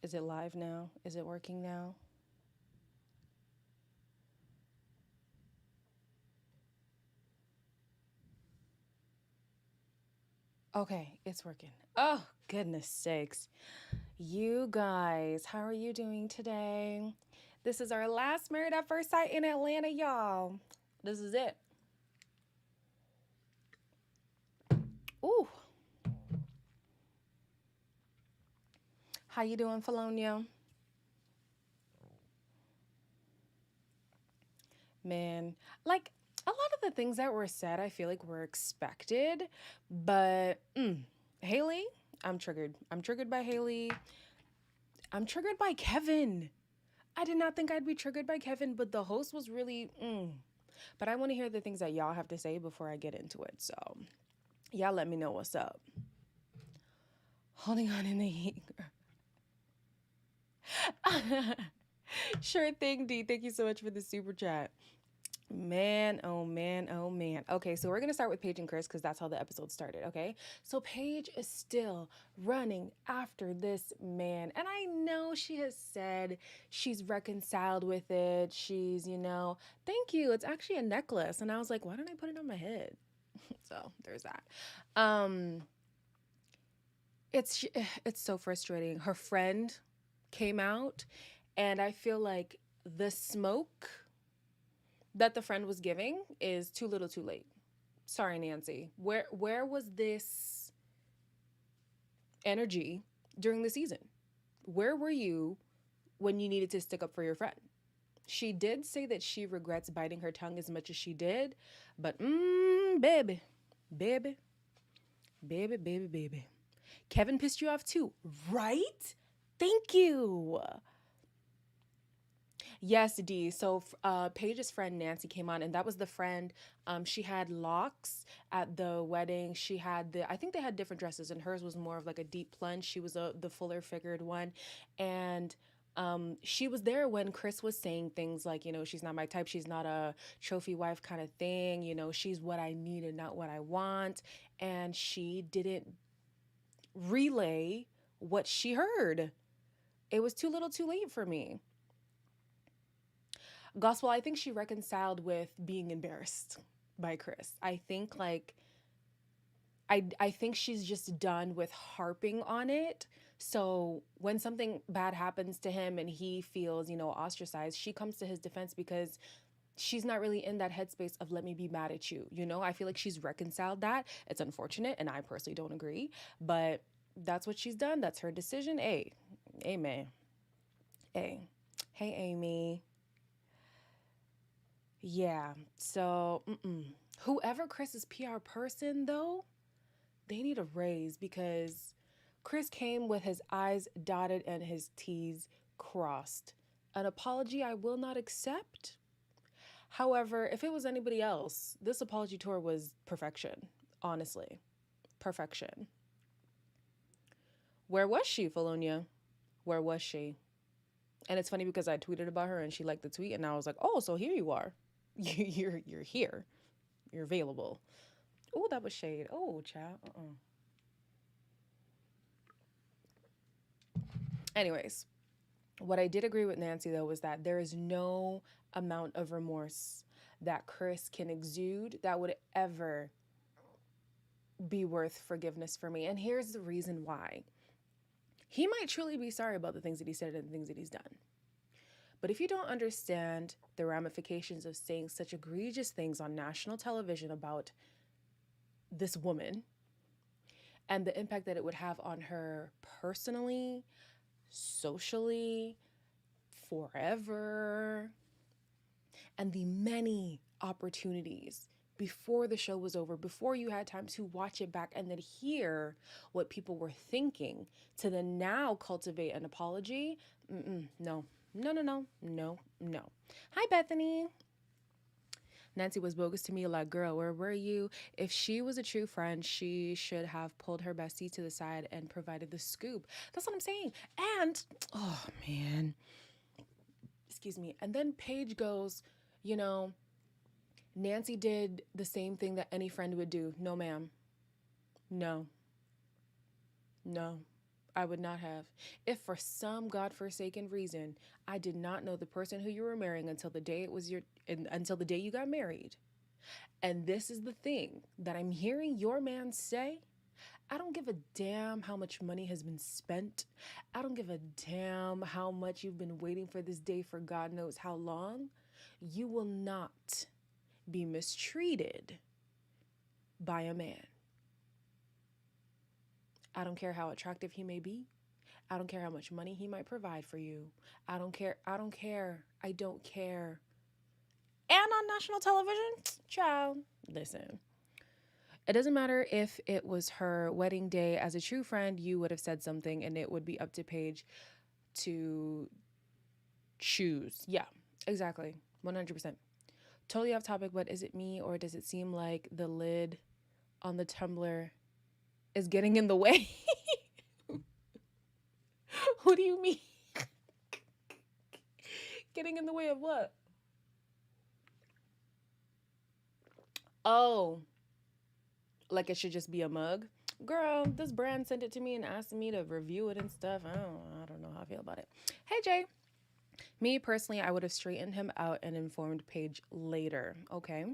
Is it live now? Is it working now? Okay, it's working. Oh, goodness sakes. You guys, how are you doing today? This is our last Married at First Sight in Atlanta, y'all. This is it. Ooh, how you doing, Felonia? Man, like a lot of the things that were said, I feel like were expected, but Haley, I'm triggered. I'm triggered by Haley. I'm triggered by Kevin. I did not think I'd be triggered by Kevin, but the host was really. But I want to hear the things that y'all have to say before I get into it. So, y'all let me know what's up. Holding on in the heat. Sure thing, D. Thank you so much for the super chat. Man, oh man, oh man. Okay, so we're gonna start with Paige and Chris because that's how the episode started, okay? So Paige is still running after this man. And I know she has said she's reconciled with it. Thank you. It's actually a necklace. And I was like, why don't I put it on my head? So there's that. Um, it's it's so frustrating. Her friend came out, and I feel like the smoke that the friend was giving is too little too late. Sorry, Nancy. Where was this energy during the season? Where were you when you needed to stick up for your friend? She did say that she regrets biting her tongue as much as she did, but baby, baby, baby, baby, baby. Kevin pissed you off too, right? Thank you. Yes, D. So, Paige's friend Nancy came on, and that was the friend. She had locks at the wedding. She had I think they had different dresses, and hers was more of like a deep plunge. She was the fuller figured one, and she was there when Chris was saying things like, she's not my type. She's not a trophy wife kind of thing. She's what I need and not what I want. And she didn't relay what she heard. It was too little, too late for me. Gospel, I think she reconciled with being embarrassed by Chris. I think she's just done with harping on it. So when something bad happens to him and he feels, ostracized, she comes to his defense because she's not really in that headspace of let me be mad at you. I feel like she's reconciled that. It's unfortunate and I personally don't agree, but that's what she's done. That's her decision. Hey, amen. Hey. Hey Amy. Yeah. So, whoever Chris's PR person, though, they need a raise because Chris came with his I's dotted and his T's crossed. An apology I will not accept. However, if it was anybody else, this apology tour was perfection. Honestly, perfection. Where was she, Felonia? Where was she? And it's funny because I tweeted about her and she liked the tweet, and I was like, oh, so here you are. You're here. You're available. Oh, that was shade. Oh, child. Anyways, what I did agree with Nancy though was that there is no amount of remorse that Chris can exude that would ever be worth forgiveness for me. And here's the reason why. He might truly be sorry about the things that he said and the things that he's done. But if you don't understand the ramifications of saying such egregious things on national television about this woman and the impact that it would have on her personally, socially, forever, and the many opportunities before the show was over, before you had time to watch it back and then hear what people were thinking, to then now cultivate an apology. No, no, no, no, no, no. Hi, Bethany. Nancy was bogus to me, like, girl, where were you? If she was a true friend, she should have pulled her bestie to the side and provided the scoop. That's what I'm saying. And, oh man, excuse me. And then Paige goes, you know, Nancy did the same thing that any friend would do. No, ma'am. No, no. I would not have. If for some godforsaken reason I did not know the person who you were marrying until the day it was until the day you got married, and this is the thing that I'm hearing your man say, I don't give a damn how much money has been spent. I don't give a damn how much you've been waiting for this day for God knows how long. You will not be mistreated by a man. I don't care how attractive he may be. I don't care how much money he might provide for you. I don't care. I don't care. I don't care. And on national television, child, listen. It doesn't matter if it was her wedding day. As a true friend, you would have said something and it would be up to Paige to choose. Yeah, exactly. 100%. Totally off topic, but is it me or does it seem like the lid on the tumbler is getting in the way? What do you mean? Getting in the way of what? Oh, like it should just be a mug? Girl, this brand sent it to me and asked me to review it and stuff. I don't know how I feel about it. Hey, Jay. Me personally, I would have straightened him out and informed Paige later. Okay.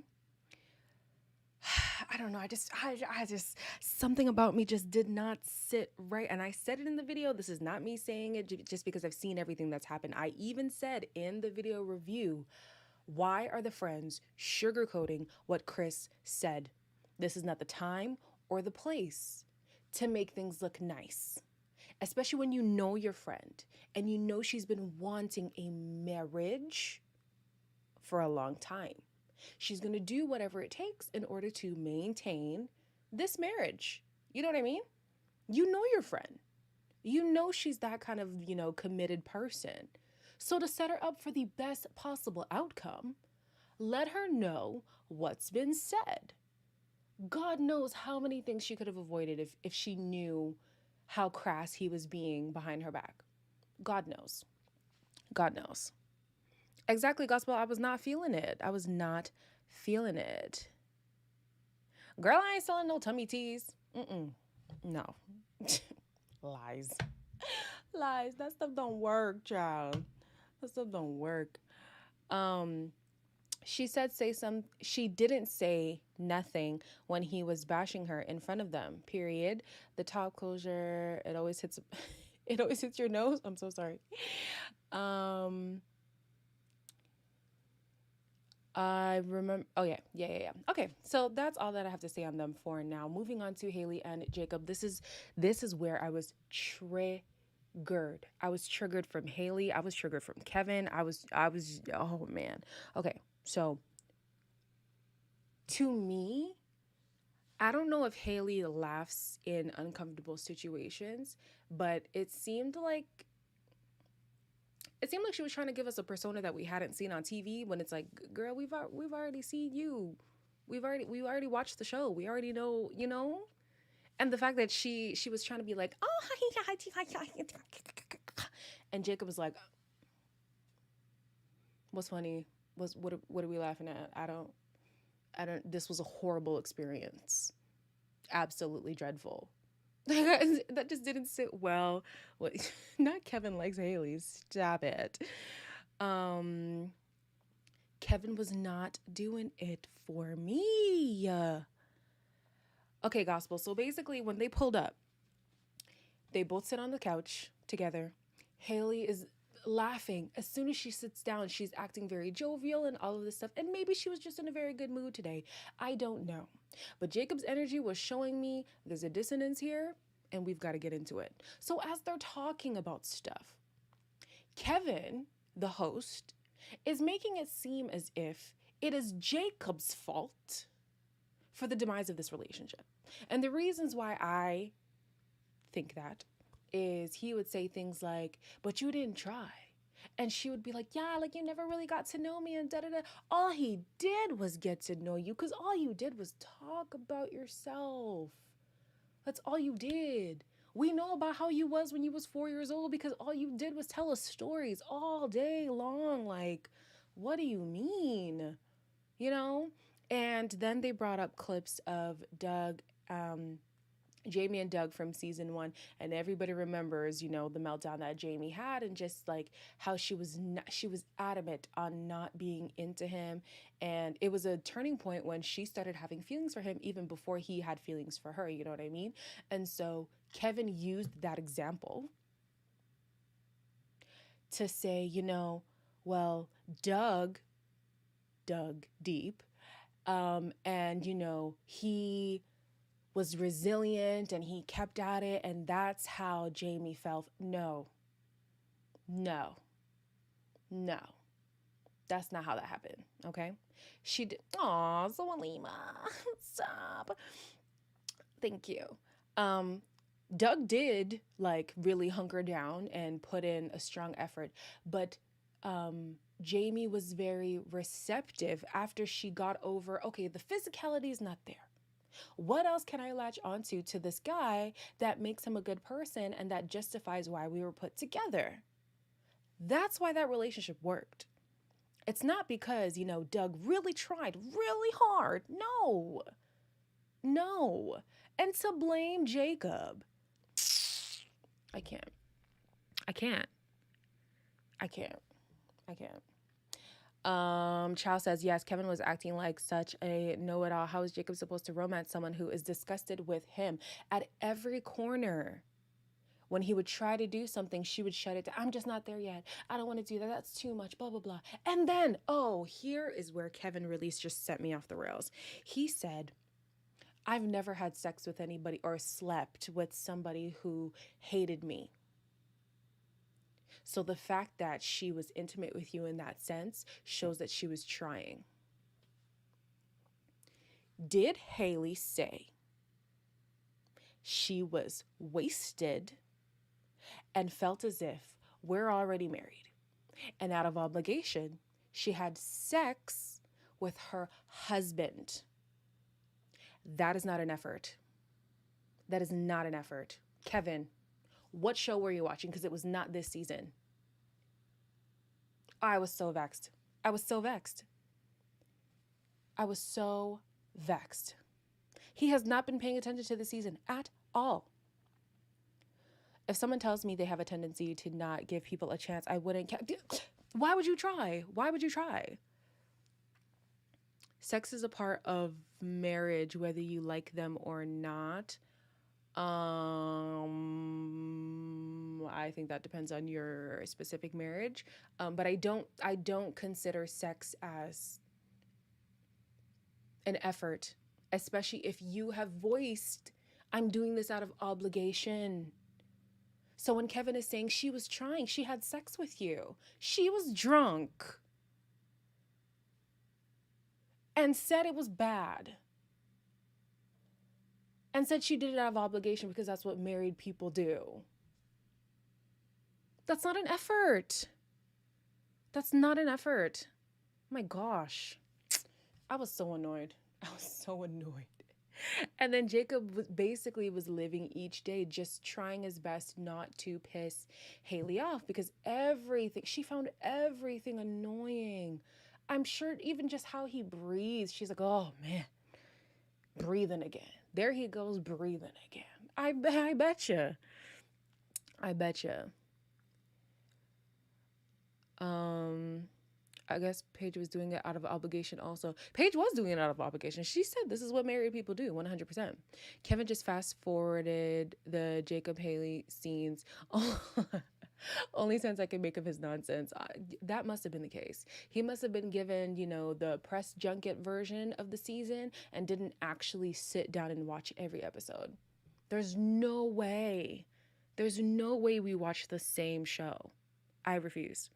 I don't know. I just, something about me just did not sit right. And I said it in the video. This is not me saying it just because I've seen everything that's happened. I even said in the video review, why are the friends sugarcoating what Chris said? This is not the time or the place to make things look nice, especially when you know your friend and you know she's been wanting a marriage for a long time. She's going to do whatever it takes in order to maintain this marriage. You know what I mean? You know your friend. You know she's that kind of, committed person. So to set her up for the best possible outcome, let her know what's been said. God knows how many things she could have avoided if she knew how crass he was being behind her back. God knows. God knows. Exactly, Gospel. I was not feeling it. I was not feeling it. Girl, I ain't selling no tummy teas. No. Lies. Lies. That stuff don't work, child. That stuff don't work. She said she didn't say nothing when he was bashing her in front of them. Period. The top closure, it always hits your nose. I'm so sorry. I remember. Oh yeah. Okay, so that's all that I have to say on them for now. Moving on to Haley and Jacob. This is where I was triggered. I was triggered from Haley. I was triggered from Kevin. I was. Oh man. Okay, so to me, I don't know if Haley laughs in uncomfortable situations, but it seemed like she was trying to give us a persona that we hadn't seen on TV. When it's like, girl, we've already seen you. We already watched the show. We already know, And the fact that she was trying to be like, oh, and Jacob was like, what's funny? What are we laughing at? I don't. This was a horrible experience. Absolutely dreadful. That just didn't sit well. Not Kevin likes Haley. Stop it. Kevin was not doing it for me. Okay, Gospel. So basically, when they pulled up, they both sit on the couch together. Haley is laughing. As soon as she sits down, she's acting very jovial and all of this stuff. And maybe she was just in a very good mood today. I don't know. But Jacob's energy was showing me there's a dissonance here and we've got to get into it. So as they're talking about stuff, Kevin, the host, is making it seem as if it is Jacob's fault for the demise of this relationship. And the reasons why I think that is he would say things like, but you didn't try. And she would be like, yeah, like you never really got to know me and da-da-da. All he did was get to know you because all you did was talk about yourself. That's all you did. We know about how you was when you was 4 years old because all you did was tell us stories all day long. Like, what do you mean? And then they brought up clips of Doug Jamie and Doug from season 1, and everybody remembers, the meltdown that Jamie had, and just like how she was adamant on not being into him, and it was a turning point when she started having feelings for him even before he had feelings for her, you know what I mean? And so Kevin used that example to say, well, Doug dug deep, and he was resilient and he kept at it, and that's how Jamie felt. No, no, no. That's not how that happened, okay? She did. Aw, so Alima, stop. Thank you. Doug did like really hunker down and put in a strong effort, but Jamie was very receptive after she got over, okay, the physicality is not there. What else can I latch onto to this guy that makes him a good person and that justifies why we were put together? That's why that relationship worked. It's not because, Doug really tried really hard. No. No. And to blame Jacob, I can't. I can't. I can't. I can't. Chow says, yes, Kevin was acting like such a know-it-all. How is Jacob supposed to romance someone who is disgusted with him at every corner? When he would try to do something, she would shut it down. I'm just not there yet. I don't want to do that. That's too much, blah, blah, blah. And then, here is where Kevin Release just sent me off the rails. He said, I've never had sex with anybody or slept with somebody who hated me. So the fact that she was intimate with you in that sense shows that she was trying. Did Haley say she was wasted and felt as if we're already married, and out of obligation, she had sex with her husband? That is not an effort. That is not an effort. Kevin, what show were you watching? Because it was not this season. I was so vexed. I was so vexed. I was so vexed. He has not been paying attention to the season at all. If someone tells me they have a tendency to not give people a chance, I wouldn't. Why would you try? Why would you try? Sex is a part of marriage, whether you like them or not. I think that depends on your specific marriage. But I don't consider sex as an effort, especially if you have voiced, I'm doing this out of obligation. So when Kevin is saying she was trying, she had sex with you, she was drunk and said it was bad and said she did it out of obligation because that's what married people do. That's not an effort. That's not an effort. My gosh. I was so annoyed. I was so annoyed. And then Jacob basically was living each day just trying his best not to piss Haley off because she found everything annoying. I'm sure even just how he breathes, she's like, oh man, breathing again. There he goes, breathing again. I betcha. I betcha. I guess Paige was doing it out of obligation also. Paige was doing it out of obligation. She said this is what married people do, 100%. Kevin just fast forwarded the Jacob Haley scenes. Only sense I can make of his nonsense. That must have been the case. He must have been given, the press junket version of the season and didn't actually sit down and watch every episode. There's no way. There's no way we watch the same show. I refuse.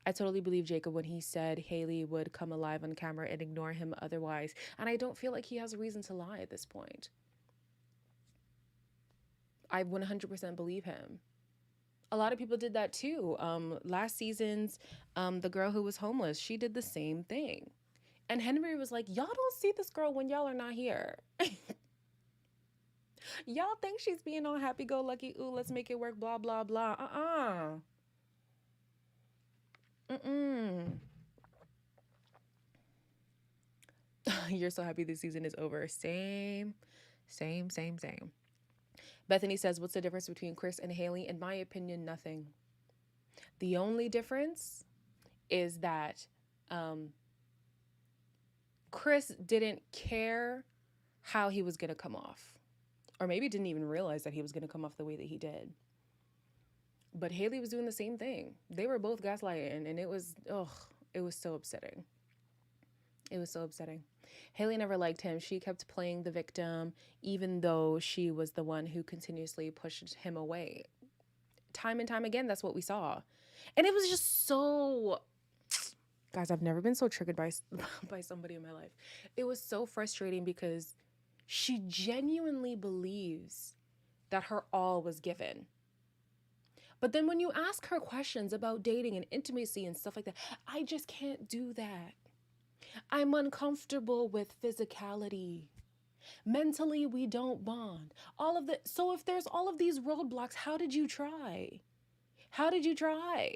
I totally believe Jacob when he said Haley would come alive on camera and ignore him otherwise. And I don't feel like he has a reason to lie at this point. I 100% believe him. A lot of people did that too. Last season's, the girl who was homeless, she did the same thing. And Henry was like, y'all don't see this girl when y'all are not here. Y'all think she's being all happy-go-lucky, ooh, let's make it work, blah, blah, blah. You're so happy this season is over. Same. Bethany says, what's the difference between Chris and Haley? In my opinion, nothing. The only difference is that Chris didn't care how he was going to come off, or maybe didn't even realize that he was going to come off the way that he did. But Haley was doing the same thing. They were both gaslighting, and it was so upsetting. It was so upsetting. Haley never liked him. She kept playing the victim, even though she was the one who continuously pushed him away. Time and time again, that's what we saw. And it was just so... Guys, I've never been so triggered by somebody in my life. It was so frustrating because she genuinely believes that her all was given. But then when you ask her questions about dating and intimacy and stuff like that, I just can't do that. I'm uncomfortable with physicality. Mentally, we don't bond. So if there's all of these roadblocks, how did you try? How did you try?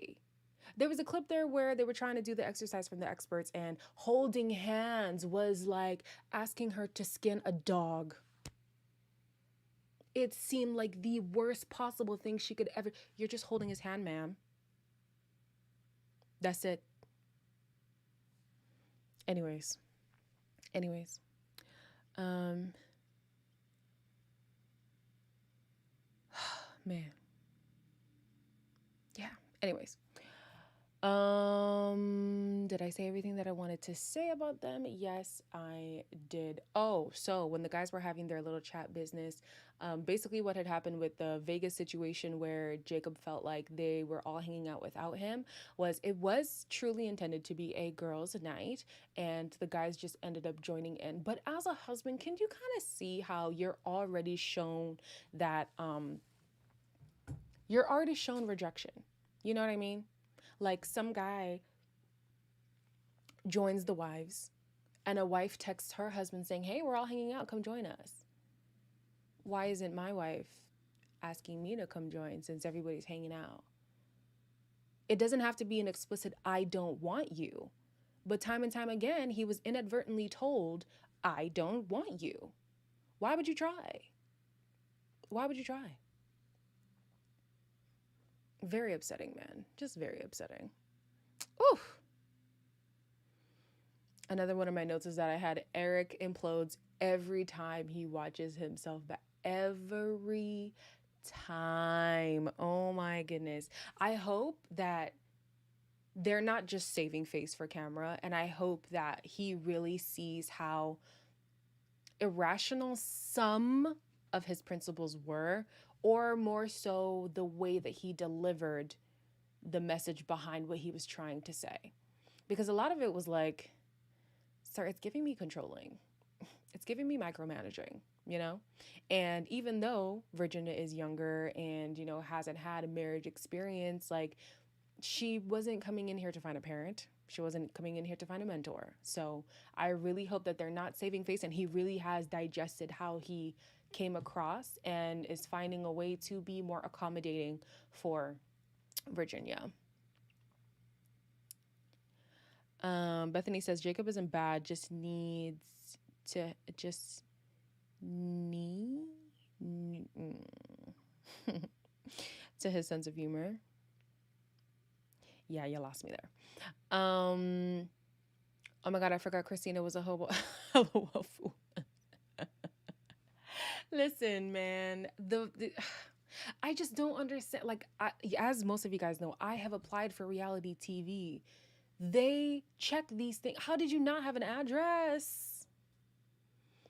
There was a clip there where they were trying to do the exercise from the experts, and holding hands was like asking her to skin a dog. It seemed like the worst possible thing she could ever... You're just holding his hand, ma'am. That's it. Anyways. Man. Yeah. Anyways. Did I say everything that I wanted to say about them? Yes, I did. Oh, so when the guys were having their little chat business, basically what had happened with the Vegas situation where Jacob felt like they were all hanging out without him was it was truly intended to be a girls' night, and the guys just ended up joining in. But as a husband, can you kind of see how you're already shown that, you're already shown rejection? You know what I mean? Like some guy joins the wives and a wife texts her husband saying, hey, we're all hanging out, come join us. Why isn't my wife asking me to come join since everybody's hanging out? It doesn't have to be an explicit, I don't want you. But time and time again, he was inadvertently told, I don't want you. Why would you try? Why would you try? Very upsetting, man. Just very upsetting. Oof. Another one of my notes is that I had Eric implodes every time he watches himself back. Every time. Oh my goodness. I hope that they're not just saving face for camera, and I hope that he really sees how irrational some of his principles were, or more so the way that he delivered the message behind what he was trying to say. Because a lot of it was like, sir, it's giving me controlling. It's giving me micromanaging, you know? And even though Virginia is younger and, you know, hasn't had a marriage experience, like, she wasn't coming in here to find a parent. She wasn't coming in here to find a mentor. So I really hope that they're not saving face and he really has digested how he came across and is finding a way to be more accommodating for Virginia. Bethany says Jacob isn't bad, just needs to to his sense of humor. Yeah, you lost me there. Oh my God, I forgot Christina was a hobo. Listen, man, I just don't understand. Like, as most of you guys know, I have applied for reality TV. They check these things. How did you not have an address?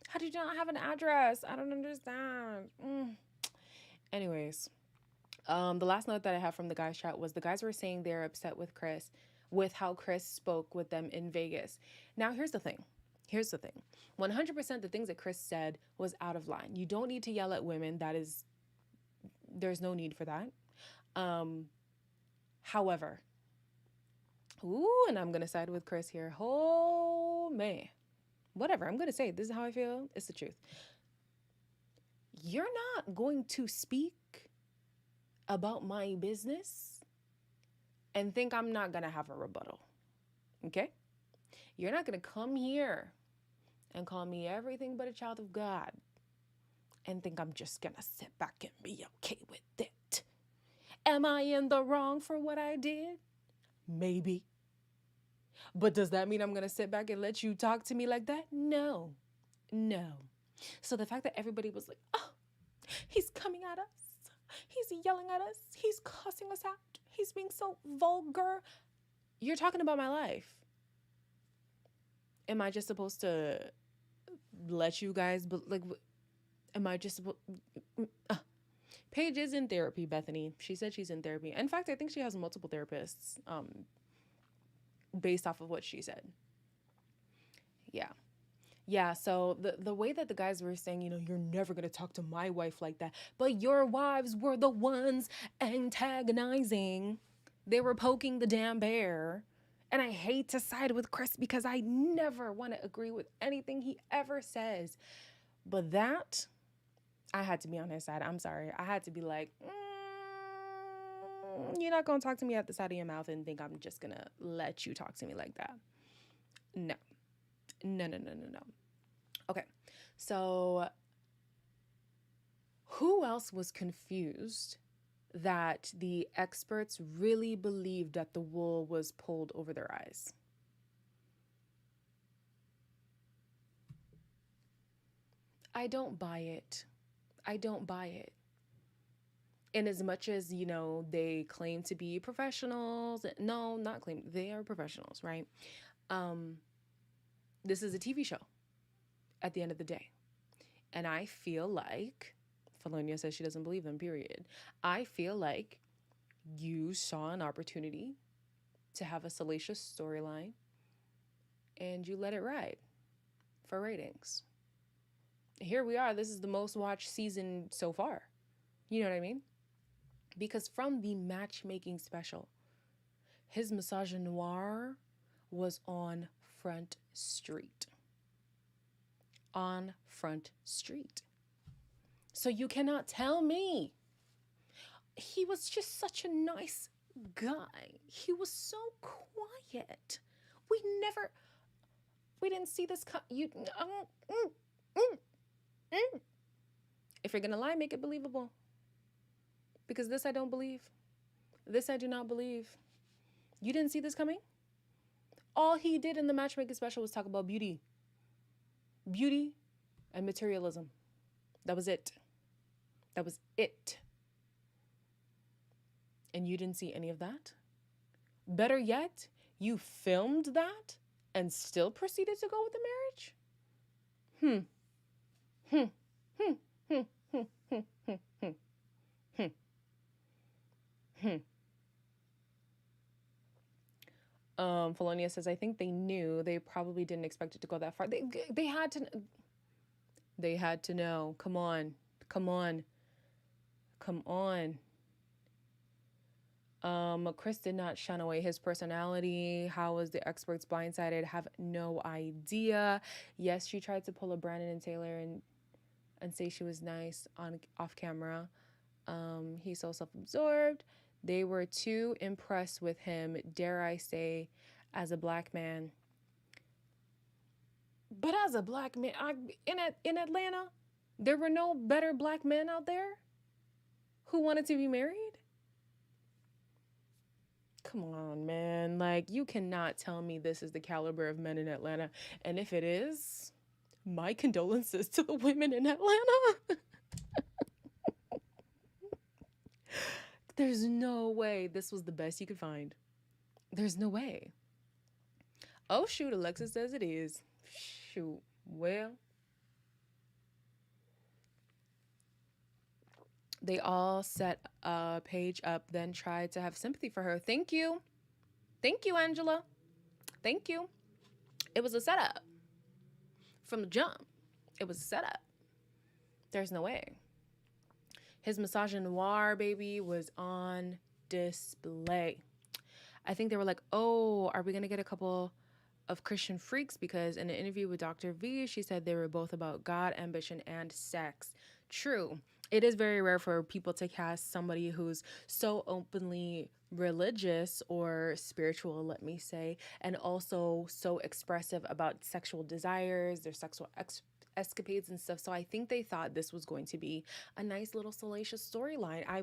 How did you not have an address? I don't understand. Anyways, the last note that I have from the guys chat was the guys were saying they're upset with Chris, with how Chris spoke with them in Vegas. Now, here's the thing. 100% the things that Chris said was out of line. You don't need to yell at women. There's no need for that. However, and I'm going to side with Chris here. Oh, man. Whatever, I'm going to say it. This is how I feel. It's the truth. You're not going to speak about my business and think I'm not going to have a rebuttal. Okay? You're not going to come here and call me everything but a child of God and think I'm just gonna sit back and be okay with it. Am I in the wrong for what I did? Maybe. But does that mean I'm gonna sit back and let you talk to me like that? No. No. So the fact that everybody was like, oh, he's coming at us. He's yelling at us. He's cussing us out. He's being so vulgar. You're talking about my life. Am I just supposed to let you guys, but like, am I just supposed... Paige is in therapy, Bethany. She said she's in therapy. In fact, I think she has multiple therapists based off of what she said. Yeah, so the way that the guys were saying, you know, you're never going to talk to my wife like that, but your wives were the ones antagonizing. They were poking the damn bear. And I hate to side with Chris because I never want to agree with anything he ever says. But that, I had to be on his side. I'm sorry. I had to be like, you're not going to talk to me at the side of your mouth and think I'm just going to let you talk to me like that. No. No. Okay, so who else was confused that the experts really believed that the wool was pulled over their eyes? I don't buy it. And as much as, you know, they claim to be professionals, no, not claim, they are professionals, right? This is a TV show at the end of the day. And I feel like, Felonia says she doesn't believe them, period. I feel like you saw an opportunity to have a salacious storyline and you let it ride for ratings. Here we are. This is the most watched season so far. You know what I mean? Because from the matchmaking special, his misogynoir was on Front Street. On Front Street. So you cannot tell me. He was just such a nice guy. He was so quiet. We didn't see this. If you're gonna lie, make it believable. Because this I don't believe. This I do not believe. You didn't see this coming? All he did in the matchmaking special was talk about beauty. Beauty and materialism. That was it. That was it. And you didn't see any of that? Better yet, you filmed that and still proceeded to go with the marriage? Felonia says, I think they knew. They probably didn't expect it to go that far. They had to. They had to know. Come on. Chris did not shun away his personality. How was the experts blindsided? Have no idea. Yes, she tried to pull a Brandon and Taylor and say she was nice off camera. He's so self-absorbed. They were too impressed with him, dare I say, as a black man. But as a black man, in Atlanta, there were no better black men out there who wanted to be married? Come on, man. Like, you cannot tell me this is the caliber of men in Atlanta. And if it is, my condolences to the women in Atlanta. There's no way this was the best you could find. There's no way. Oh, shoot, Alexis says it is. Shoot. Well, they all set Paige up, then tried to have sympathy for her. Thank you. Thank you, Angela. Thank you. It was a setup. From the jump, it was a setup. There's no way. His misogynoir, baby, was on display. I think they were like, oh, are we going to get a couple of Christian freaks? Because in an interview with Dr. V, she said they were both about God, ambition, and sex. True. It is very rare for people to cast somebody who's so openly religious or spiritual, let me say, and also so expressive about sexual desires, their sexual escapades and stuff. So I think they thought this was going to be a nice little salacious storyline. I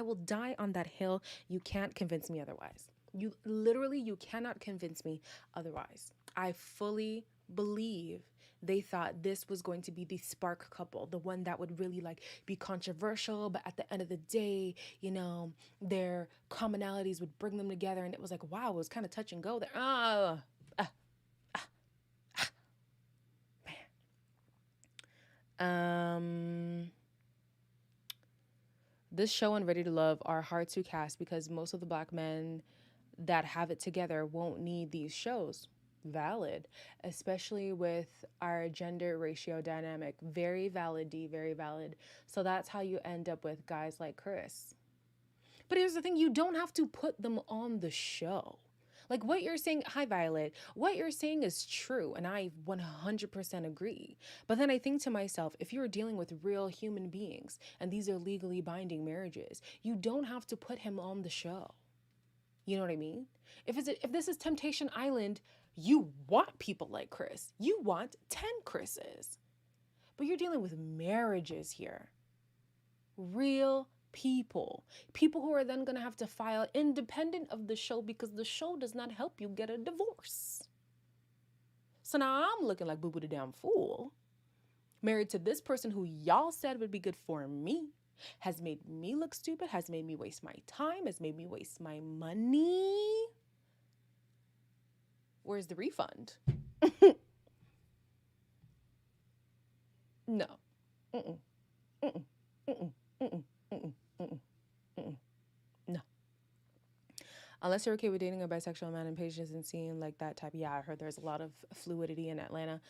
will die on that hill. You can't convince me otherwise. You cannot convince me otherwise. I fully believe they thought this was going to be the spark couple, the one that would really like be controversial, but at the end of the day, their commonalities would bring them together. And it was like, wow, it was kind of touch and go there. Man. This show and Ready to Love are hard to cast because most of the black men that have it together won't need these shows. Valid, especially with our gender ratio dynamic. Very valid, D, very valid. So that's how you end up with guys like Chris. But here's the thing, you don't have to put them on the show. Like what you're saying, hi Violet, what you're saying is true, and I 100% agree. But then I think to myself, if you're dealing with real human beings and these are legally binding marriages, you don't have to put him on the show. You know what I mean? If this is Temptation Island, you want people like Chris. You want 10 Chris's. But you're dealing with marriages here. Real people who are then going to have to file independent of the show because the show does not help you get a divorce. So now I'm looking like boo-boo the damn fool, married to this person who y'all said would be good for me, has made me look stupid, has made me waste my time, has made me waste my money. Where's the refund? No. Mm-mm. Mm-mm. Mm-mm. Mm-mm. Mm-mm. Mm-mm. Mm-mm. No. Unless you're okay with dating a bisexual man and Paige isn't seeing like that type. Yeah, I heard there's a lot of fluidity in Atlanta.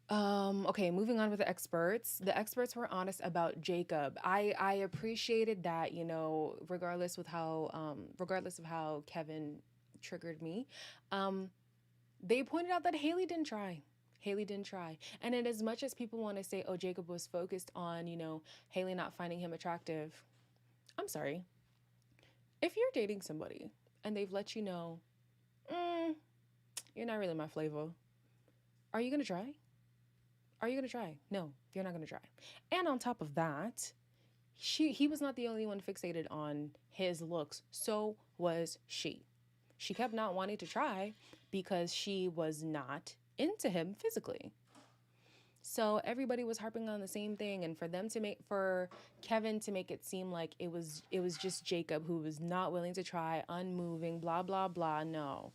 Okay, moving on with the experts. The experts were honest about Jacob. I appreciated that, regardless of how Kevin triggered me. They pointed out that Haley didn't try. Haley didn't try. And in as much as people want to say, oh, Jacob was focused on, Haley not finding him attractive. I'm sorry. If you're dating somebody and they've let you know, you're not really my flavor, are you going to try? Are you going to try? No, you're not going to try. And on top of that, he was not the only one fixated on his looks. So was she. She kept not wanting to try because she was not into him physically. So everybody was harping on the same thing, and for Kevin to make it seem like it was just Jacob who was not willing to try, unmoving, blah blah blah. No.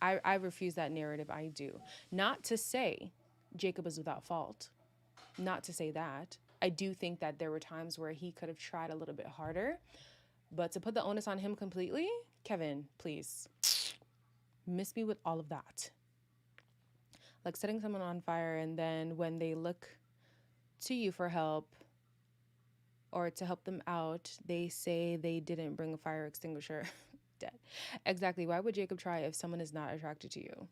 I refuse that narrative. I do. Not to say Jacob is without fault. Not to say that. I do think that there were times where he could have tried a little bit harder, but to put the onus on him completely, Kevin, please, miss me with all of that. Like setting someone on fire, and then when they look to you for help or to help them out, they say they didn't bring a fire extinguisher. Dead. Exactly. Why would Jacob try if someone is not attracted to you?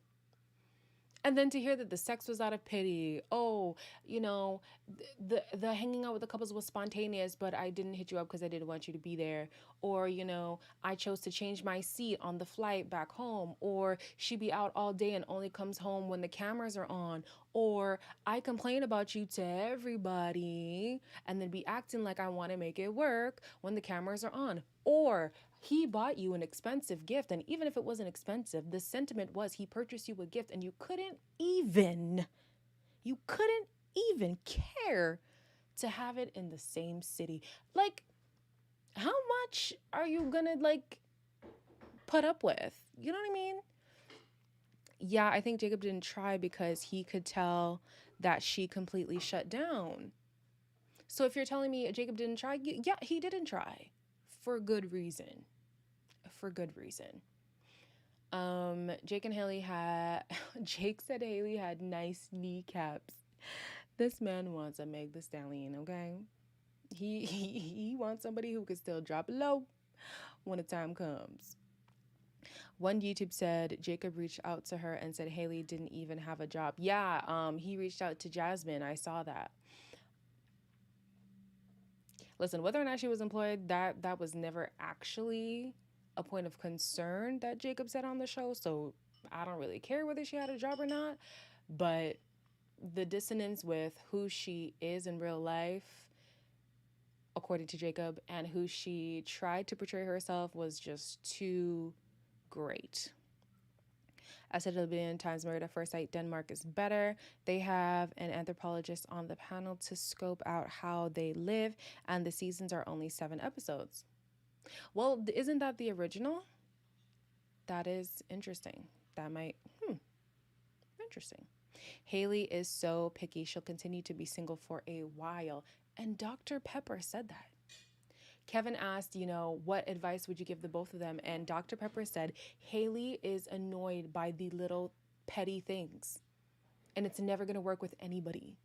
And then to hear that the sex was out of pity. Oh, the hanging out with the couples was spontaneous, but I didn't hit you up because I didn't want you to be there. Or, I chose to change my seat on the flight back home. Or she be out all day and only comes home when the cameras are on. Or I complain about you to everybody and then be acting like I want to make it work when the cameras are on. Or he bought you an expensive gift, and even if it wasn't expensive, the sentiment was he purchased you a gift and you couldn't even care to have it in the same city. Like, how much are you gonna put up with? You know what I mean? Yeah, I think Jacob didn't try because he could tell that she completely shut down. So if you're telling me Jacob didn't try, yeah, he didn't try. For good reason. Jake said Haley had nice kneecaps. This man wants a Meg the Stallion, okay? He wants somebody who can still drop low when the time comes. One YouTube said Jacob reached out to her and said Haley didn't even have a job. Yeah, he reached out to Jasmine. I saw that. Listen, whether or not she was employed, that was never actually a point of concern that Jacob said on the show. So I don't really care whether she had a job or not. But the dissonance with who she is in real life, according to Jacob, and who she tried to portray herself was just too great. I said it a billion times, Married at First Sight, Denmark is better. They have an anthropologist on the panel to scope out how they live, and the seasons are only 7 episodes. Well, isn't that the original? That is interesting. That might, interesting. Haley is so picky. She'll continue to be single for a while. And Dr. Pepper said that. Kevin asked, what advice would you give the both of them? And Dr. Pepper said, Haley is annoyed by the little petty things. And it's never going to work with anybody.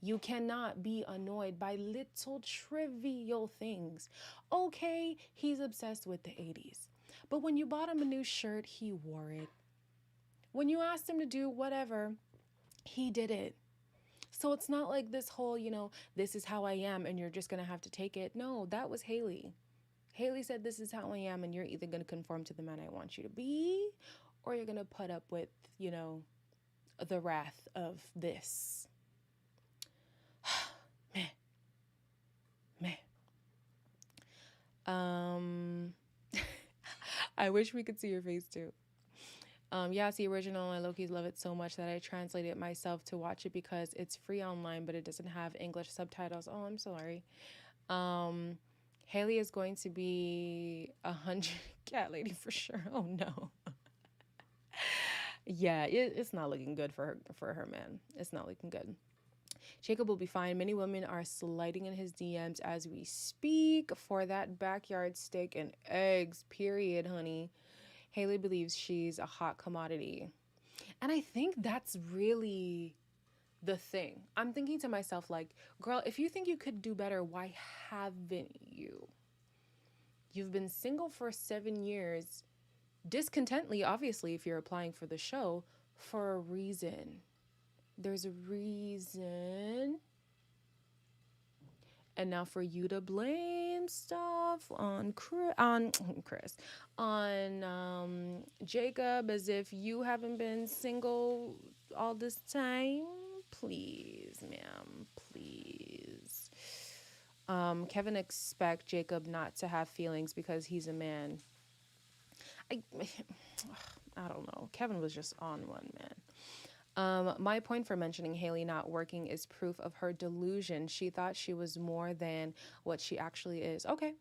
You cannot be annoyed by little trivial things. Okay, he's obsessed with the 80s. But when you bought him a new shirt, he wore it. When you asked him to do whatever, he did it. So it's not like this whole, this is how I am and you're just going to have to take it. No, that was Haley. Haley said, this is how I am and you're either going to conform to the man I want you to be or you're going to put up with, the wrath of this. Meh. I wish we could see your face too. Yeah, it's the original. I low-key love it so much that I translated it myself to watch it because it's free online, but it doesn't have English subtitles. Oh, I'm sorry. Haley is going to be 100 cat lady for sure. Oh no. Yeah, it's not looking good for her, man. It's not looking good. Jacob will be fine. Many women are sliding in his DMs as we speak for that backyard steak and eggs, period, honey. Haley believes she's a hot commodity. And I think that's really the thing. I'm thinking to myself, like, girl, if you think you could do better, why haven't you? You've been single for 7 years, discontently, obviously, if you're applying for the show, for a reason. There's a reason. And now for you to blame stuff on Jacob as if you haven't been single all this time. Please, ma'am, please. Kevin expect Jacob not to have feelings because he's a man. I don't know. Kevin was just on one, man. My point for mentioning Haley not working is proof of her delusion. She thought she was more than what she actually is. Okay.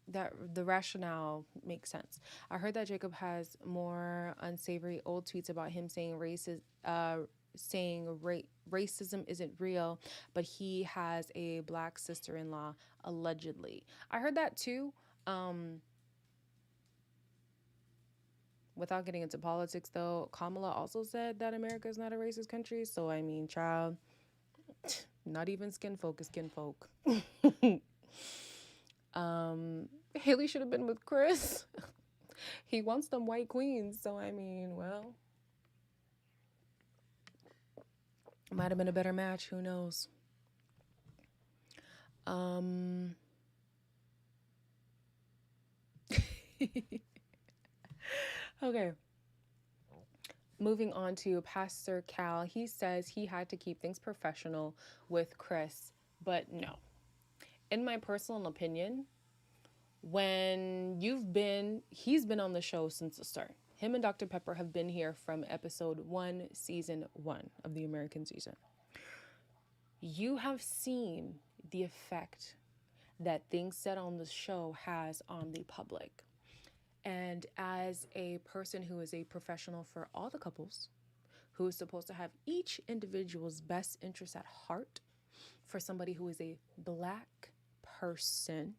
That the rationale makes sense. I heard that Jacob has more unsavory old tweets about him saying racism isn't real, but he has a black sister-in-law, allegedly. I heard that too. Without getting into politics, though, Kamala also said that America is not a racist country. So, I mean, child, not even skin folk is skin folk. Haley should have been with Chris. He wants them white queens. So, I mean, well, might have been a better match. Who knows? Okay. Moving on to Pastor Cal. He says he had to keep things professional with Chris, but no. In my personal opinion, when he's been on the show since the start. Him and Dr. Pepper have been here from episode 1, season 1 of the American season. You have seen the effect that things said on the show has on the public. And as a person who is a professional for all the couples, who is supposed to have each individual's best interest at heart, for somebody who is a black person,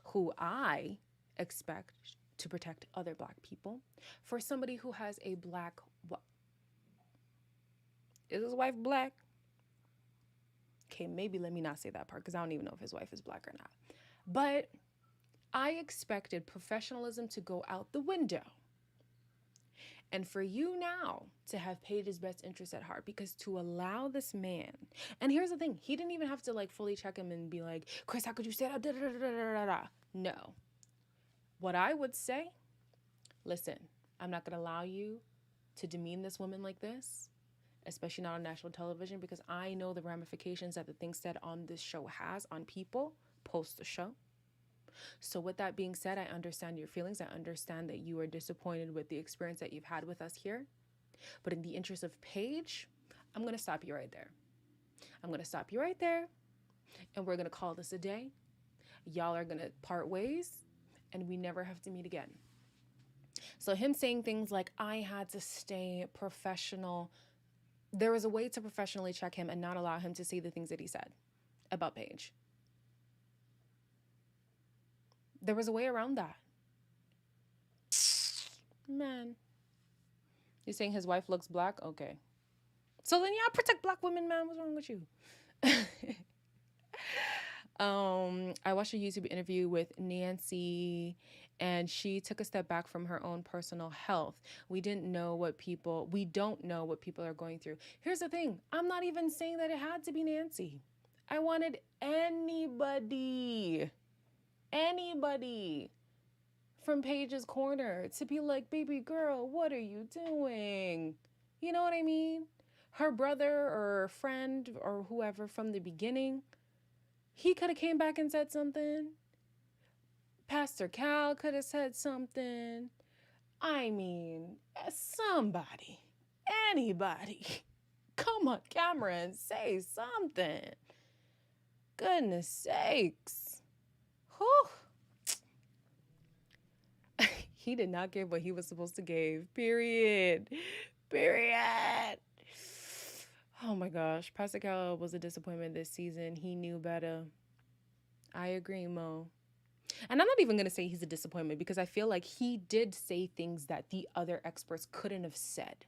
who I expect to protect other black people, for somebody who has a black, is his wife black? Okay, maybe let me not say that part because I don't even know if his wife is black or not. But I expected professionalism to go out the window. And for you now to have Paige's best interest at heart, because to allow this man, and here's the thing, he didn't even have to like fully check him and be like, Chris, how could you say that? Da, da, da, da, da, da. No. What I would say, listen, I'm not going to allow you to demean this woman like this, especially not on national television, because I know the ramifications that the things said on this show has on people post the show. So with that being said, I understand your feelings. I understand that you are disappointed with the experience that you've had with us here. But in the interest of Paige, I'm going to stop you right there. I'm going to stop you right there. And we're going to call this a day. Y'all are going to part ways. And we never have to meet again. So him saying things like, I had to stay professional. There was a way to professionally check him and not allow him to say the things that he said about Paige. There was a way around that. Man. You're saying his wife looks black? Okay. So then y'all protect black women, man. What's wrong with you? I watched a YouTube interview with Nancy, and she took a step back from her own personal health. We don't know what people are going through. Here's the thing. I'm not even saying that it had to be Nancy. I wanted anybody from Paige's corner to be like, baby girl, what are you doing? You know what I mean? Her brother or friend or whoever from the beginning, he could have came back and said something. Pastor Cal could have said something. I mean, somebody, anybody, come on camera and say something. Goodness sakes. Whew. He did not give what he was supposed to give. Period. Oh my gosh. Pastor Cal was a disappointment this season. He knew better. I agree, Mo. And I'm not even going to say he's a disappointment because I feel like he did say things that the other experts couldn't have said.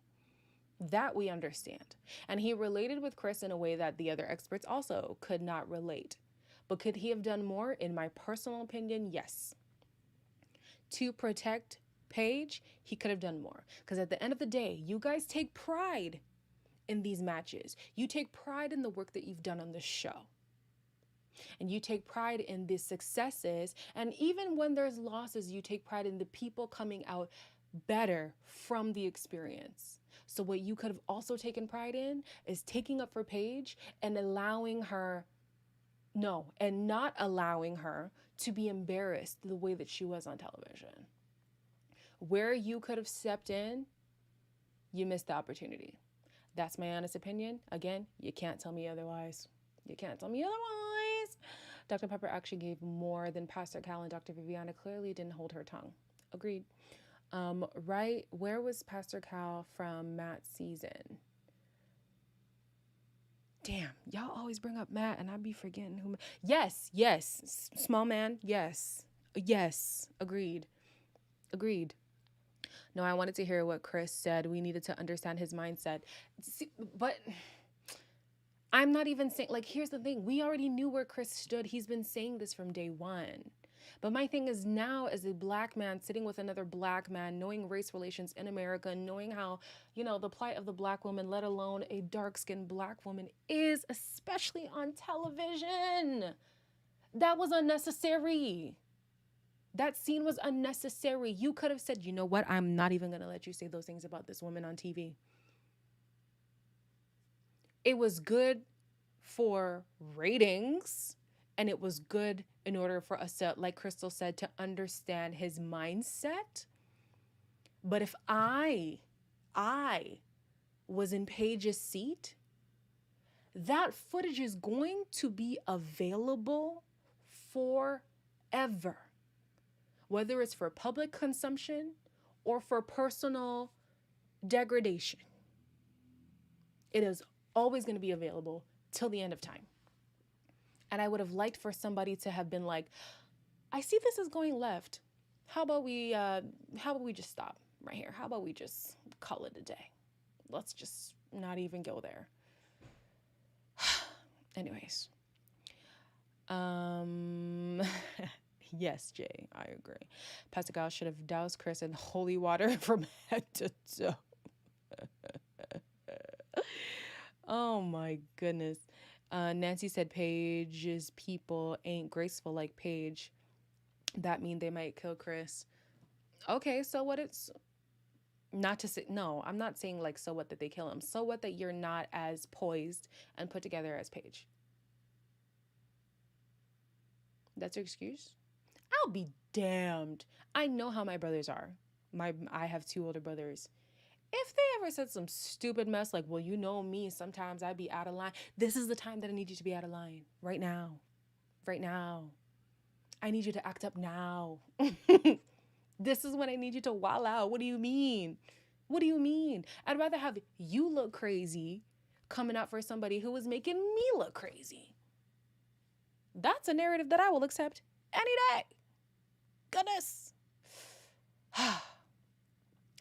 That we understand. And he related with Chris in a way that the other experts also could not relate. But could he have done more? In my personal opinion, yes. To protect Paige, he could have done more. Because at the end of the day, you guys take pride in these matches. You take pride in the work that you've done on the show. And you take pride in the successes. And even when there's losses, you take pride in the people coming out better from the experience. So what you could have also taken pride in is taking up for Paige and not allowing her to be embarrassed the way that she was on television. Where you could have stepped in, you missed the opportunity. That's my honest opinion. Again, you can't tell me otherwise. Dr. Pepper actually gave more than Pastor Cal, and Dr. Viviana clearly didn't hold her tongue. Agreed. Right, where was Pastor Cal from Matt's season? Damn, y'all always bring up Matt, and I be forgetting who. Yes, small man, yes, agreed. No, I wanted to hear what Chris said. We needed to understand his mindset. See, but I'm not even saying, like, here's the thing. We already knew where Chris stood. He's been saying this from day one. But my thing is now, as a black man sitting with another black man, knowing race relations in America, knowing how, the plight of the black woman, let alone a dark-skinned black woman, is, especially on television. That was unnecessary. That scene was unnecessary. You could have said, you know what? I'm not even going to let you say those things about this woman on TV. It was good for ratings, and it was good in order for us to, like Crystal said, to understand his mindset. But if I was in Paige's seat, that footage is going to be available forever. Whether it's for public consumption or for personal degradation. It is always going to be available till the end of time. And I would have liked for somebody to have been like, I see this is going left. How about we just stop right here? How about we just call it a day? Let's just not even go there. Anyways. Yes, Jay, I agree. Pascal should have doused Chris in holy water from head to toe. Oh my goodness. Nancy said Paige's people ain't graceful like Paige. That mean they might kill Chris. Okay, so what it's not to say no, I'm not saying like so what that they kill him. So what that you're not as poised and put together as Paige. That's your excuse? I'll be damned. I know how my brothers are. I have two older brothers. If they ever said some stupid mess like, well, you know me, sometimes I be out of line. This is the time that I need you to be out of line. Right now. Right now. I need you to act up now. This is when I need you to wall out. What do you mean? What do you mean? I'd rather have you look crazy coming out for somebody who is making me look crazy. That's a narrative that I will accept any day. Goodness.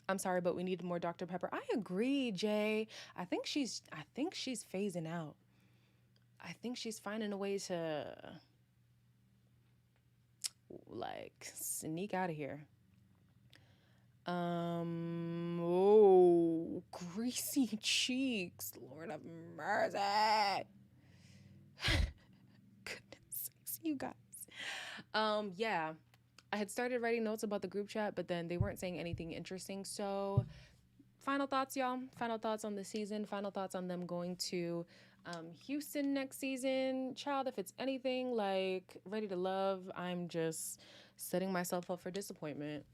I'm sorry, but we need more Dr. Pepper. I agree, Jay. I think she's phasing out. I think she's finding a way to like sneak out of here. Oh, greasy cheeks. Lord of mercy. Goodness sakes, you guys. Yeah. I had started writing notes about the group chat, but then they weren't saying anything interesting. So, final thoughts, y'all. Final thoughts on the season. Final thoughts on them going to Houston next season. Child, if it's anything like Ready to Love, I'm just setting myself up for disappointment.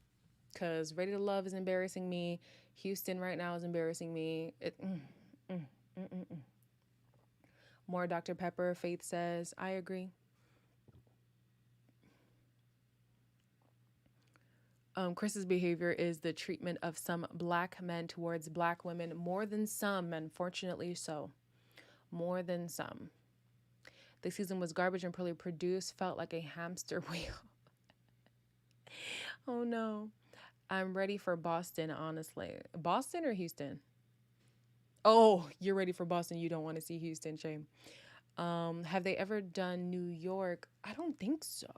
Because Ready to Love is embarrassing me. Houston right now is embarrassing me. More Dr. Pepper, Faith says. I agree. Chris's behavior is the treatment of some black men towards black women, more than some, unfortunately so. More than some. The season was garbage and poorly produced, felt like a hamster wheel. Oh no. I'm ready for Boston, honestly. Boston or Houston? Oh, you're ready for Boston. You don't want to see Houston, shame. Have they ever done New York? I don't think so.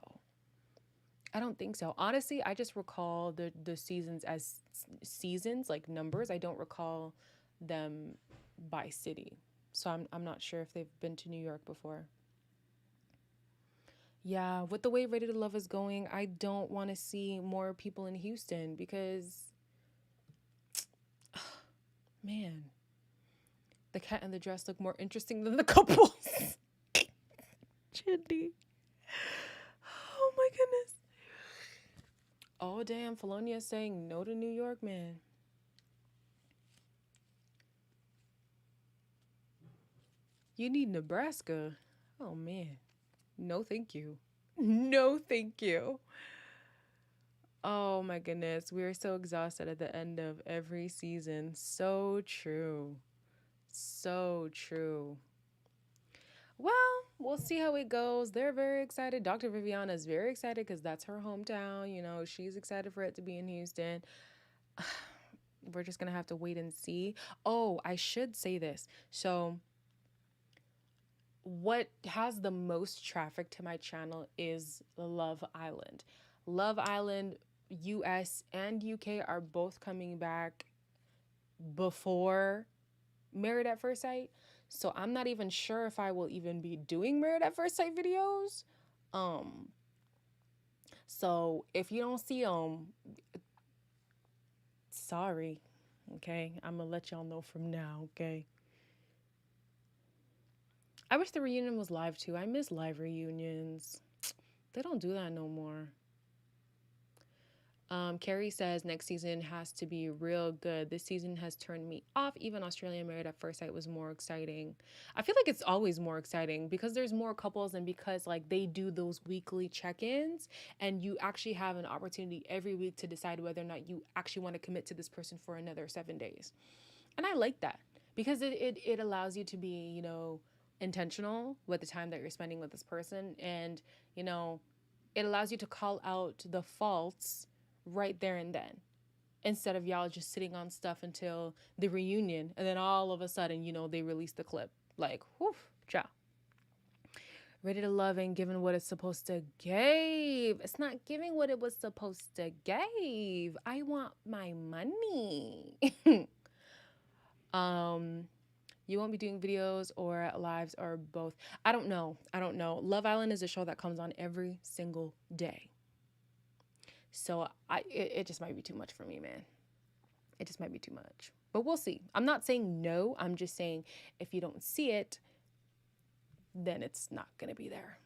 Honestly, I just recall the seasons as seasons, like numbers. I don't recall them by city. So I'm not sure if they've been to New York before. Yeah, with the way Ready to Love is going, I don't want to see more people in Houston because man, the cat and the dress look more interesting than the couples. Chitty. Oh my goodness. Oh damn, Felonia's saying no to New York, man. You need Nebraska. Oh man. No thank you. No thank you. Oh my goodness. We are so exhausted at the end of every season. So true. So true. Well, we'll see how it goes. They're very excited. Dr. Viviana is very excited because that's her hometown. You know, she's excited for it to be in Houston. We're just going to have to wait and see. Oh, I should say this. So, what has the most traffic to my channel is Love Island. Love Island, US and UK are both coming back before Married at First Sight. So I'm not even sure if I will even be doing Married at First Sight videos. So if you don't see them, sorry. Okay, I'm gonna let y'all know from now. Okay. I wish the reunion was live too. I miss live reunions. They don't do that no more. Carrie says next season has to be real good. This season has turned me off. Even Australian Married at First Sight was more exciting. I feel like it's always more exciting because there's more couples and because like they do those weekly check-ins and you actually have an opportunity every week to decide whether or not you actually want to commit to this person for another 7 days. And I like that because it allows you to be, you know, intentional with the time that you're spending with this person. And, you know, it allows you to call out the faults right there and then instead of y'all just sitting on stuff until the reunion and then all of a sudden, you know, they release the clip like, whew, ciao. Ready to Love ain't giving what it's supposed to give. It's not giving what it was supposed to give. I want my money. um, you won't be doing videos or lives or both. I don't know. I don't know. Love Island is a show that comes on every single day. So it just might be too much for me, man. It just might be too much. But we'll see. I'm not saying no. I'm just saying if you don't see it, then it's not going to be there.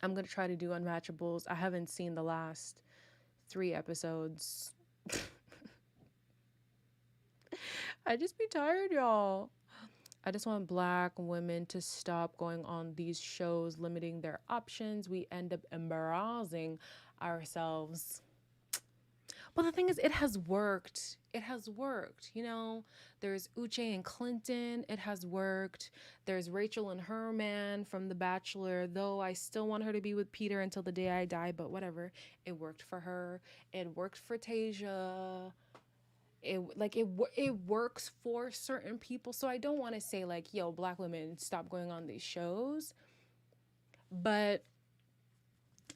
I'm going to try to do Unmatchables. I haven't seen the last 3 episodes. I just be tired, y'all. I just want Black women to stop going on these shows, limiting their options. We end up embarrassing ourselves. But the thing is, it has worked. It has worked. You know, there's Uche and Clinton. It has worked. There's Rachel and her man from The Bachelor, though I still want her to be with Peter until the day I die, but whatever. It worked for her. It worked for Tasia. It works for certain people. So I don't want to say like, yo, Black women, stop going on these shows. But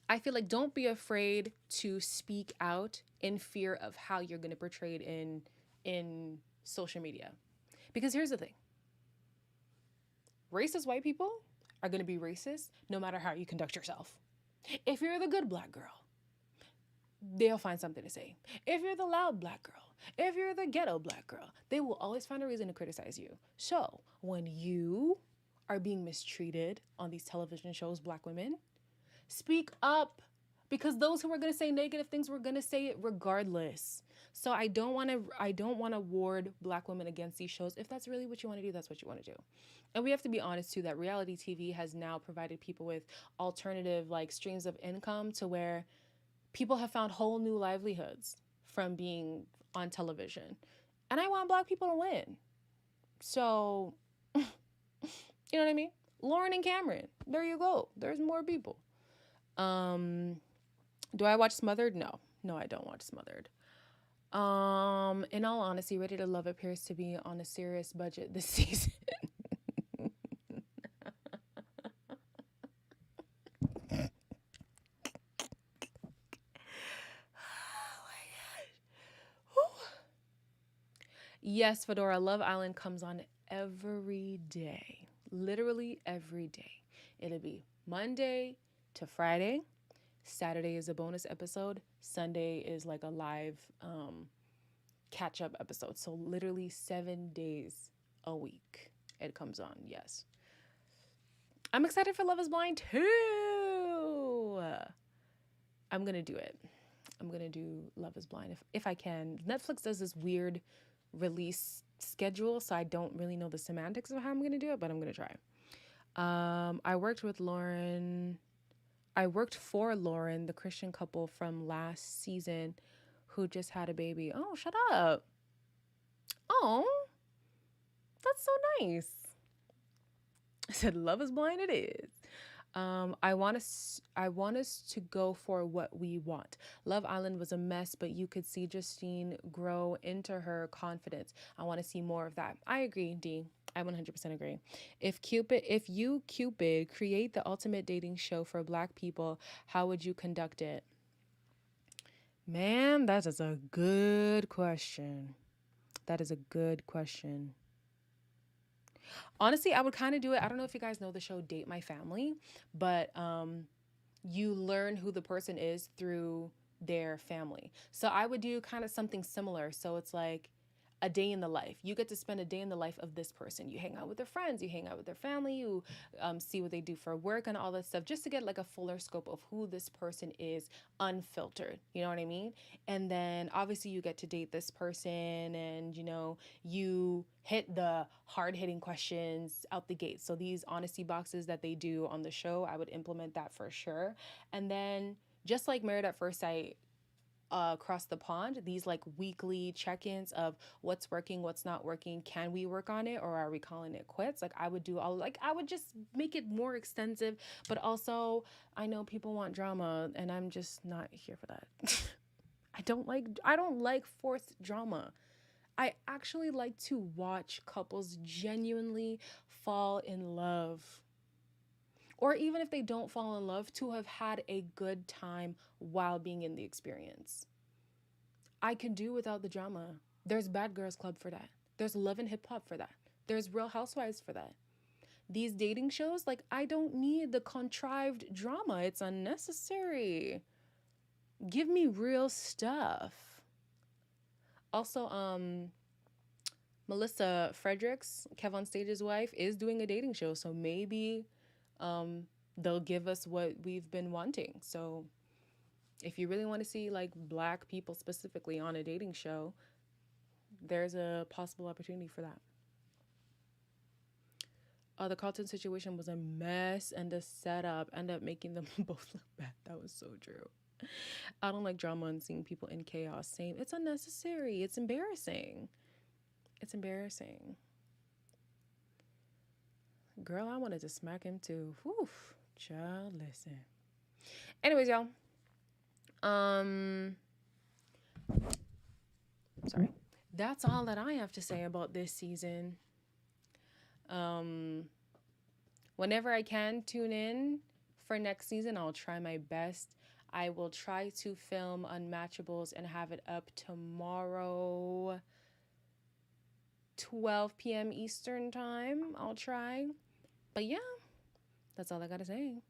I feel like don't be afraid to speak out in fear of how you're going to portray it in social media. Because here's the thing. Racist white people are going to be racist no matter how you conduct yourself. If you're the good Black girl, they'll find something to say. If you're the loud Black girl, if you're the ghetto Black girl, they will always find a reason to criticize you. So when you are being mistreated on these television shows, Black women, speak up, because those who are going to say negative things were going to say it regardless. So I don't want to ward Black women against these shows. If that's really what you want to do, that's what you want to do. And we have to be honest too that reality TV has now provided people with alternative like streams of income to where people have found whole new livelihoods from being on television. And I want Black people to win. So, you know what I mean? Lauren and Cameron, there you go. There's more people. Do I watch Smothered? No, I don't watch Smothered. In all honesty, Ready to Love appears to be on a serious budget this season. Yes, Fedora, Love Island comes on every day. Literally every day. It'll be Monday to Friday. Saturday is a bonus episode. Sunday is like a live catch-up episode. So literally 7 days a week it comes on. Yes. I'm excited for Love is Blind too. I'm going to do it. I'm going to do Love is Blind if I can. Netflix does this weird release schedule, so I don't really know the semantics of how I'm going to do it, but I'm going to try. I worked for Lauren, the Christian couple from last season who just had a baby. Oh, shut up. Oh, that's so nice. I said, Love is Blind it is. I want us to go for what we want. Love Island was a mess, but you could see Justine grow into her confidence. I want to see more of that. I agree, D. I 100% agree. If you Cupid create the ultimate dating show for Black people, how would you conduct it? Man, that is a good question. That is a good question. Honestly, I would kind of do it. I don't know if you guys know the show Date My Family, but you learn who the person is through their family. So I would do kind of something similar. So it's like a day in the life. You get to spend a day in the life of this person. You hang out with their friends, you hang out with their family, you see what they do for work and all that stuff, just to get like a fuller scope of who this person is, unfiltered. You know what I mean? And then obviously you get to date this person, and you hit the hard-hitting questions out the gate. So these honesty boxes that they do on the show, I would implement that for sure. And then just like Married at First Sight, across the pond, these like weekly check-ins of what's working, what's not working, can we work on it, or are we calling it quits? Like I would just make it more extensive, but also I know people want drama and I'm just not here for that. I don't like forced drama. I actually like to watch couples genuinely fall in love, Or even if they don't fall in love, to have had a good time while being in the experience. I can do without the drama. There's Bad Girls Club for that. There's Love and Hip Hop for that. There's Real Housewives for that. These dating shows, like, I don't need the contrived drama. It's unnecessary. Give me real stuff. Also, Melissa Fredericks, Kev on Stage's wife, is doing a dating show. So maybe they'll give us what we've been wanting. So if you really want to see like Black people specifically on a dating show, there's a possible opportunity for that. The Carlton situation was a mess, and the setup ended up making them both look bad. That was so true. I don't like drama and seeing people in chaos. Same. It's unnecessary. It's embarrassing. It's embarrassing. Girl, I wanted to smack him too. Whew. Child, listen. Anyways, y'all. Sorry. That's all that I have to say about this season. Whenever I can tune in for next season, I'll try my best. I will try to film Unmatchables and have it up tomorrow, 12 p.m. Eastern time. I'll try. But yeah, that's all I gotta say.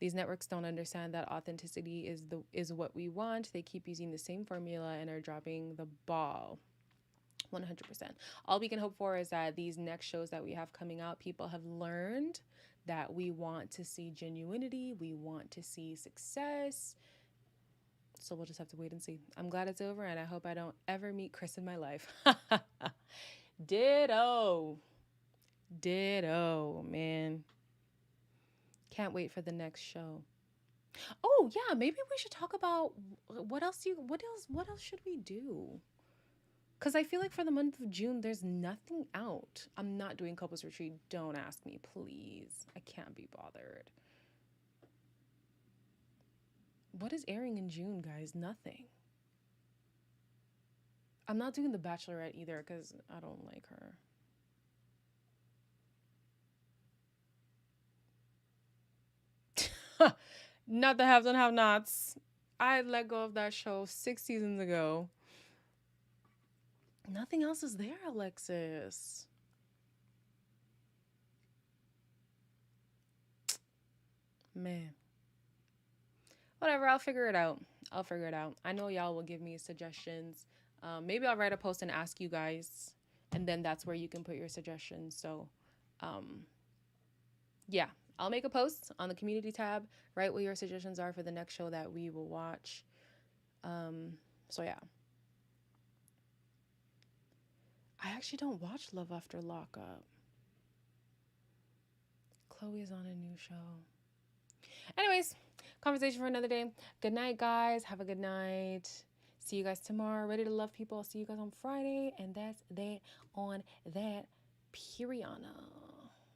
These networks don't understand that authenticity is what we want. They keep using the same formula and are dropping the ball. 100%. All we can hope for is that these next shows that we have coming out, people have learned that we want to see genuinity, we want to see success. So we'll just have to wait and see. I'm glad it's over, and I hope I don't ever meet Chris in my life. Ditto, man. Can't wait for the next show. Oh yeah, maybe we should talk about what else should we do? Because I feel like for the month of June, there's nothing out. I'm not doing Couples Retreat. Don't ask me, please. I can't be bothered. What is airing in June, guys? Nothing. I'm not doing The Bachelorette either because I don't like her. Not the haves and have-nots. I let go of that show 6 seasons ago. Nothing else is there, Alexis. Man. Whatever, I'll figure it out. I know y'all will give me suggestions. Maybe I'll write a post and ask you guys, and then that's where you can put your suggestions. So, yeah, I'll make a post on the community tab, write what your suggestions are for the next show that we will watch. So yeah. I actually don't watch Love After Lockup. Chloe is on a new show. Anyways, conversation for another day. Good night, guys. Have a good night. See you guys tomorrow. Ready to love people. I'll see you guys on Friday. And that's that on that. Piriana.